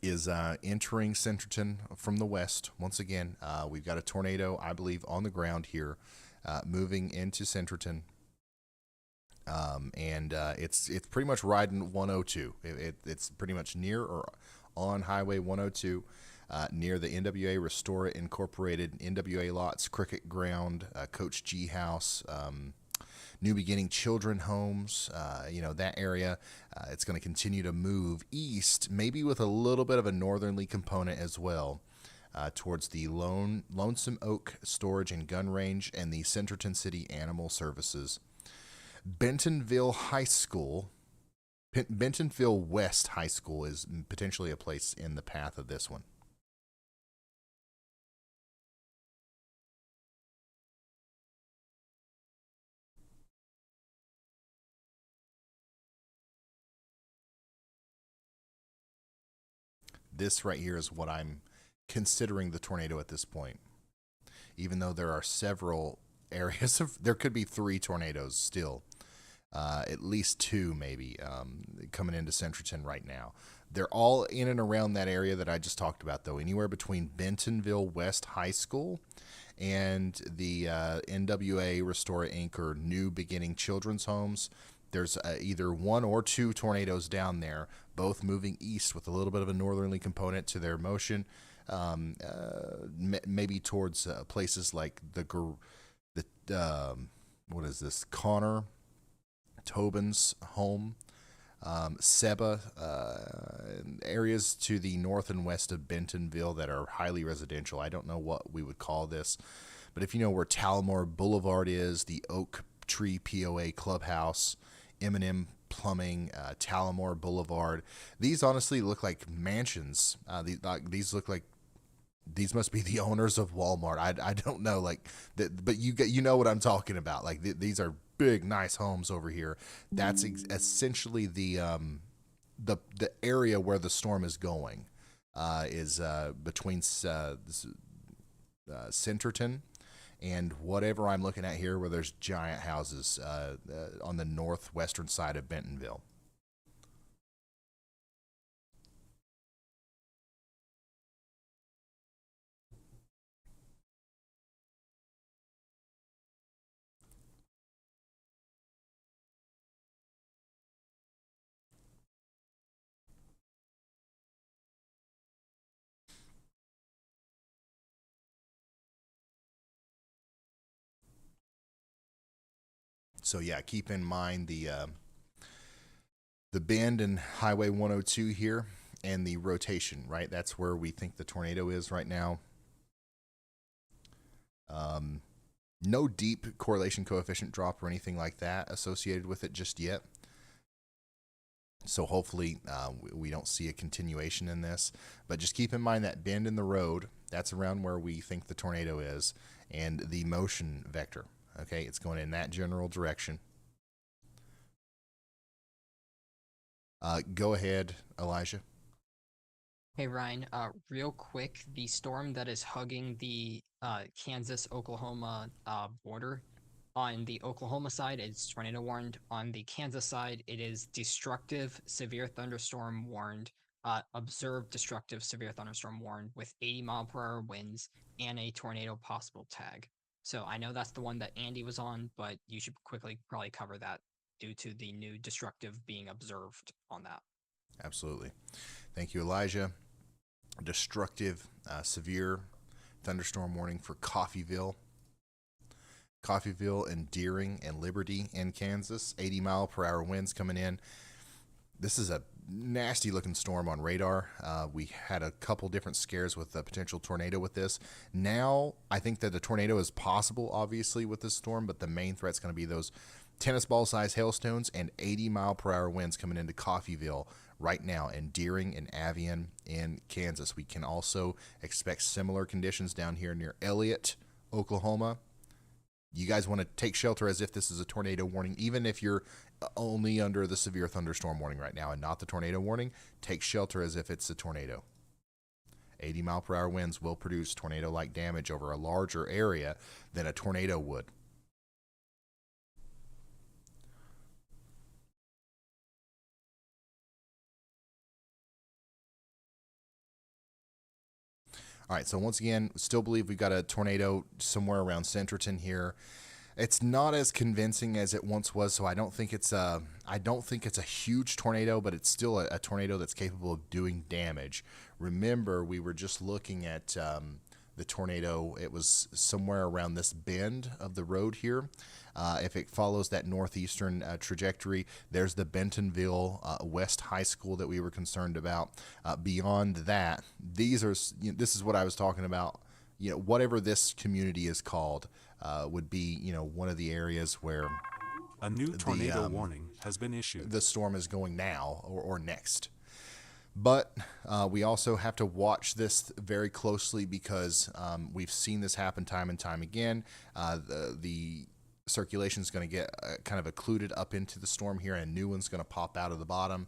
is entering Centerton from the west. Once again, we've got a tornado, I believe, on the ground here, moving into Centerton. And it's pretty much riding 102. It's pretty much near or on Highway 102, near the NWA Restore It Incorporated NWA lots, Cricket Ground, Coach G House, New Beginning Children Homes, that area. It's going to continue to move east, maybe with a little bit of a northerly component as well, towards the Lonesome Oak Storage and Gun Range and the Centerton City Animal Services. Bentonville High School, Bentonville West High School is potentially a place in the path of this one. This right here is what I'm considering the tornado at this point. Even though there are several areas there could be 3 tornadoes still. At least 2 maybe coming into Centerton right now. They're all in and around that area that I just talked about, though. Anywhere between Bentonville West High School and the NWA Restore Inc. or New Beginning Children's Homes. There's either 1 or 2 tornadoes down there, both moving east with a little bit of a northerly component to their motion. Maybe towards places like what is this, Connor Tobin's home, Seba, areas to the north and west of Bentonville that are highly residential. I don't know what we would call this, but if you know where Talamore Boulevard is, the Oak Tree POA Clubhouse, M&M Plumbing, Talamore Boulevard, these honestly look like mansions. These look like these must be the owners of Walmart. I don't know, like, but you know what I'm talking about. Like these are big, nice homes over here. That's essentially the area where the storm is going. Is between Centerton and whatever I'm looking at here, where there's giant houses on the northwestern side of Bentonville. So yeah, keep in mind the bend in Highway 102 here and the rotation, right? That's where we think the tornado is right now. Um, no deep correlation coefficient drop or anything like that associated with it just yet. So hopefully we don't see a continuation in this. But just keep in mind that bend in the road, that's around where we think the tornado is, and the motion vector. Okay, it's going in that general direction. Go ahead, Elijah. Hey Ryan, real quick, the storm that is hugging the Kansas-Oklahoma border, on the Oklahoma side, it's tornado warned. On the Kansas side, it is destructive severe thunderstorm warned, observed destructive severe thunderstorm warned with 80-mile-per-hour winds and a tornado possible tag. So I know that's the one that Andy was on, but you should quickly probably cover that due to the new destructive being observed on that. Absolutely. Thank you, Elijah. Destructive, severe thunderstorm warning for Coffeyville and Deering and Liberty in Kansas. 80-mile-per-hour winds coming in. This is a nasty looking storm on radar. We had a couple different scares with a potential tornado with this. Now, I think that a tornado is possible, obviously, with this storm, but the main threat's going to be those tennis ball size hailstones and 80-mile-per-hour winds coming into Coffeyville right now, and Deering and Avian in Kansas. We can also expect similar conditions down here near Elliott, Oklahoma. You guys want to take shelter as if this is a tornado warning, even if you're only under the severe thunderstorm warning right now and not the tornado warning. Take shelter as if it's a tornado. 80-mile-per-hour winds will produce tornado-like damage over a larger area than a tornado would. All right, so once again, still believe we've got a tornado somewhere around Centerton here. It's not as convincing as it once was, so I don't think it's a huge tornado, but it's still a tornado that's capable of doing damage. Remember, we were just looking at the tornado. It was somewhere around this bend of the road here. If it follows that northeastern trajectory, there's the Bentonville West High School that we were concerned about. Beyond that, this is what I was talking about. Whatever this community is called would be, one of the areas where A new tornado warning has been issued. the storm is going now or next. But we also have to watch this very closely because we've seen this happen time and time again. The circulation is going to get kind of occluded up into the storm here, and a new one's going to pop out of the bottom.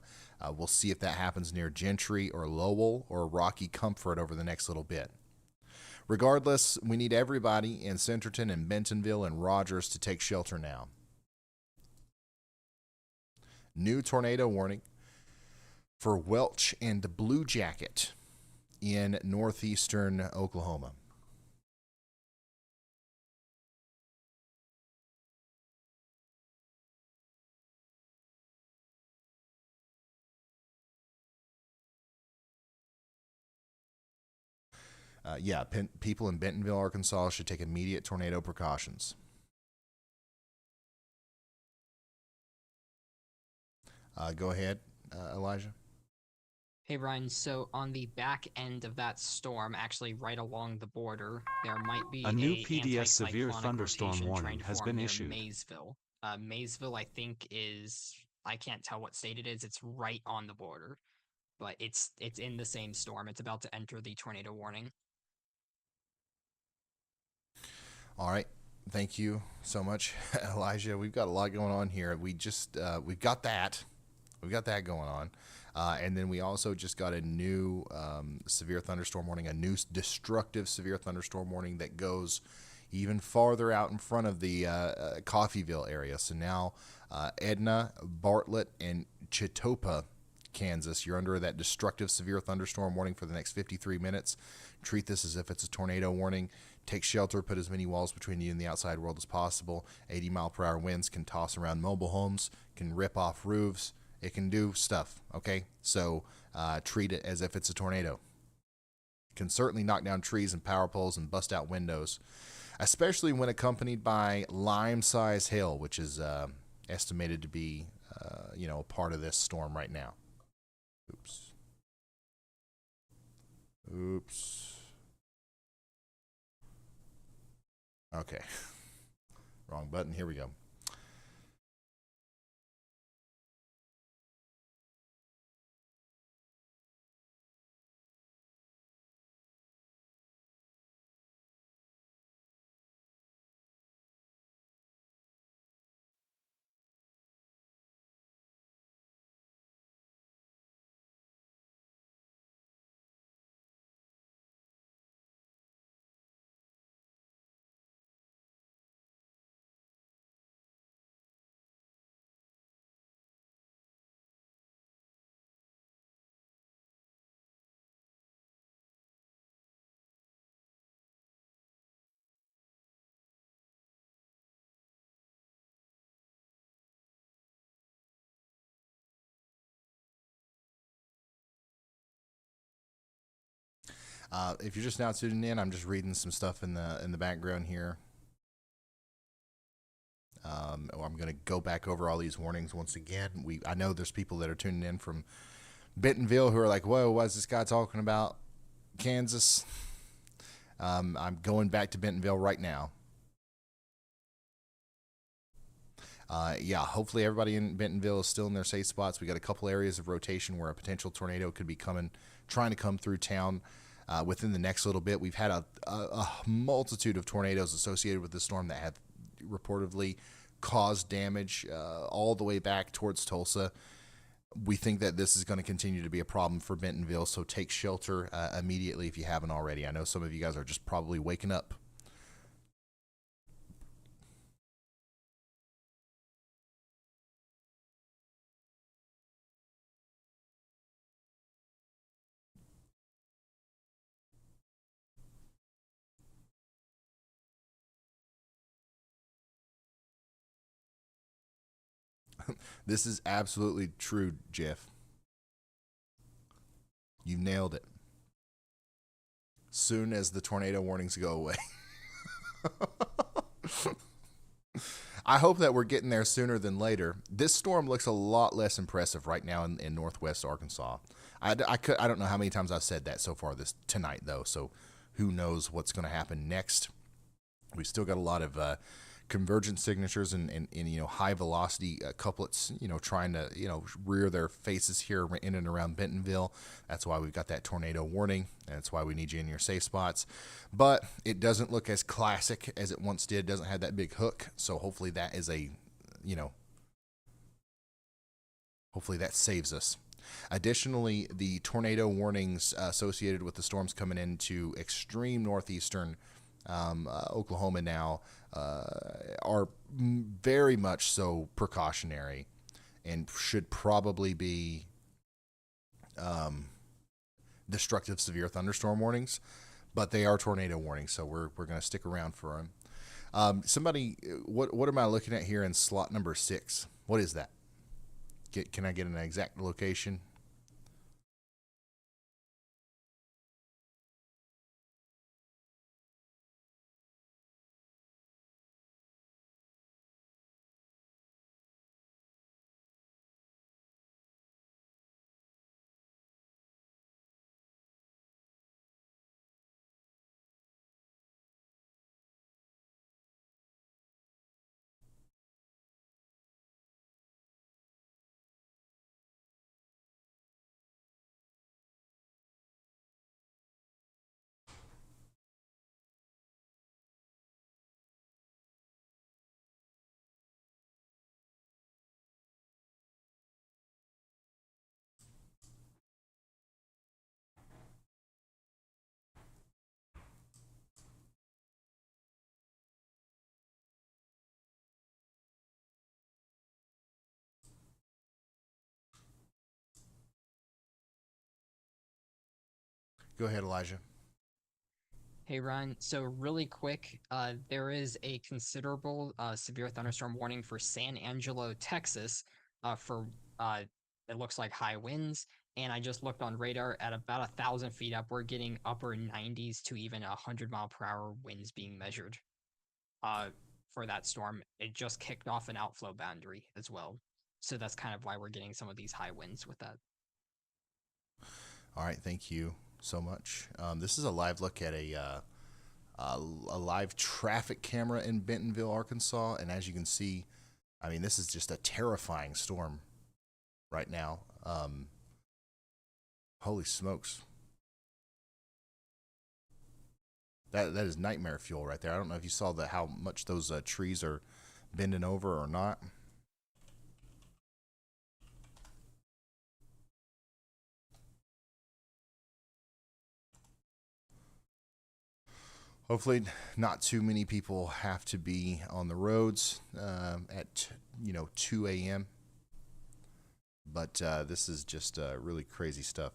We'll see if that happens near Gentry or Lowell or Rocky Comfort over the next little bit. Regardless, we need everybody in Centerton and Bentonville and Rogers to take shelter now. New tornado warning for Welch and Blue Jacket in northeastern Oklahoma. People in Bentonville, Arkansas should take immediate tornado precautions. Go ahead, Elijah. Hey Ryan, so on the back end of that storm, actually right along the border, there might be A new a PDS severe anticyclonic thunderstorm rotation warning trying to has form been near issued. Maysville. Maysville, I think, I can't tell what state it is. It's right on the border, but it's in the same storm. It's about to enter the tornado warning. All right. Thank you so much, Elijah. We've got a lot going on here. We've got that. We've got that going on. And then we also just got a new severe thunderstorm warning, a new destructive severe thunderstorm warning that goes even farther out in front of the Coffeyville area. So now Edna, Bartlett, and Chitopa, Kansas, you're under that destructive severe thunderstorm warning for the next 53 minutes. Treat this as if it's a tornado warning. Take shelter, put as many walls between you and the outside world as possible. 80-mile-per-hour winds can toss around mobile homes, can rip off roofs. It can do stuff, okay? So treat it as if it's a tornado. Can certainly knock down trees and power poles and bust out windows, especially when accompanied by lime-size hail, which is estimated to be, a part of this storm right now. Oops. Okay. Wrong button. Here we go. If you're just now tuning in, I'm just reading some stuff in the background here. I'm going to go back over all these warnings once again. I know there's people that are tuning in from Bentonville who are like, "Whoa, what's this guy talking about? Kansas?" I'm going back to Bentonville right now. Hopefully everybody in Bentonville is still in their safe spots. We got a couple areas of rotation where a potential tornado could be trying to come through town. Within the next little bit, we've had a multitude of tornadoes associated with the storm that have reportedly caused damage all the way back towards Tulsa. We think that this is going to continue to be a problem for Bentonville, so take shelter immediately if you haven't already. I know some of you guys are just probably waking up. This is absolutely true, Jeff. You nailed it. Soon as the tornado warnings go away. I hope that we're getting there sooner than later. This storm looks a lot less impressive right now in northwest Arkansas. I don't know how many times I've said that so far tonight, though, so who knows what's going to happen next. We've still got a lot of convergent signatures and high velocity couplets, trying to, rear their faces here in and around Bentonville. That's why we've got that tornado warning. That's why we need you in your safe spots. But it doesn't look as classic as it once did. It doesn't have that big hook. So hopefully that is hopefully that saves us. Additionally, the tornado warnings associated with the storms coming into extreme northeastern Oklahoma now are very much so precautionary and should probably be destructive severe thunderstorm warnings, but they are tornado warnings, so we're going to stick around for them. What am I looking at here in slot number 6? What is that? Can I get an exact location? Go ahead, Elijah. Hey, Ryan. So really quick, there is a considerable severe thunderstorm warning for San Angelo, Texas, for it looks like high winds. And I just looked on radar at about 1,000 feet up. We're getting upper 90s to even 100-mile-per-hour winds being measured for that storm. It just kicked off an outflow boundary as well. So that's kind of why we're getting some of these high winds with that. All right, thank you so much. This is a live look at a live traffic camera in Bentonville, Arkansas, and as you can see, I mean, this is just a terrifying storm right now. Holy smokes. That is nightmare fuel right there. I don't know if you saw how much those trees are bending over or not. Hopefully not too many people have to be on the roads at 2 a.m. But this is just really crazy stuff.